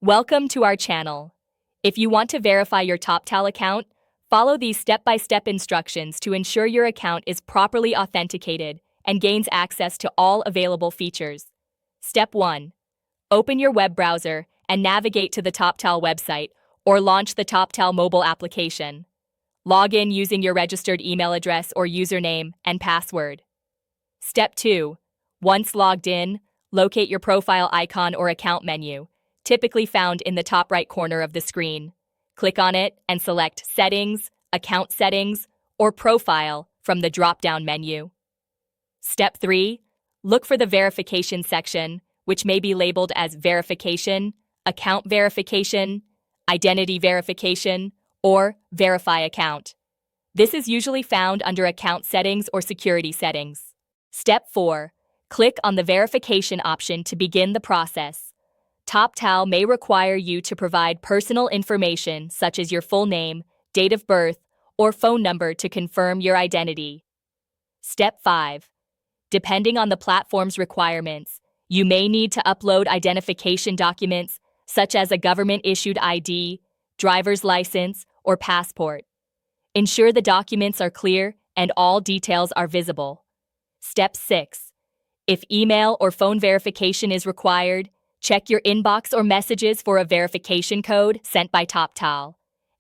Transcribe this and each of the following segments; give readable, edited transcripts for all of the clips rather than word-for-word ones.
Welcome to our channel. If you want to verify your Toptal account, follow these step-by-step instructions to ensure your account is properly authenticated and gains access to all available features. Step 1. Open your web browser and navigate to the Toptal website or launch the Toptal mobile application. Log in using your registered email address or username and password. Step 2. Once logged in, locate your profile icon or account menu, typically found in the top right corner of the screen. Click on it and select Settings, Account Settings, or Profile from the drop-down menu. Step 3. Look for the Verification section, which may be labeled as Verification, Account Verification, Identity Verification, or Verify Account. This is usually found under Account Settings or Security Settings. Step 4. Click on the Verification option to begin the process. Toptal may require you to provide personal information such as your full name, date of birth, or phone number to confirm your identity. Step 5. Depending on the platform's requirements, you may need to upload identification documents such as a government-issued ID, driver's license, or passport. Ensure the documents are clear and all details are visible. Step 6. If email or phone verification is required, check your inbox or messages for a verification code sent by Toptal.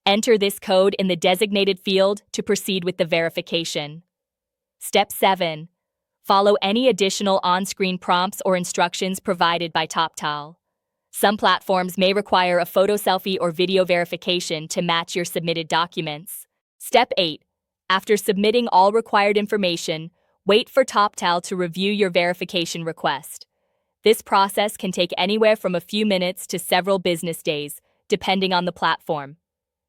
Enter this code in the designated field to proceed with the verification. Step 7. Follow any additional on-screen prompts or instructions provided by Toptal. Some platforms may require a photo selfie or video verification to match your submitted documents. Step 8. After submitting all required information, wait for Toptal to review your verification request. This process can take anywhere from a few minutes to several business days, depending on the platform.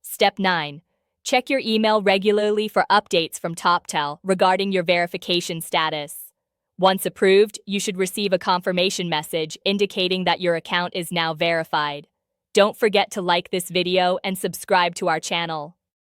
Step 9. Check your email regularly for updates from Toptal regarding your verification status. Once approved, you should receive a confirmation message indicating that your account is now verified. Don't forget to like this video and subscribe to our channel.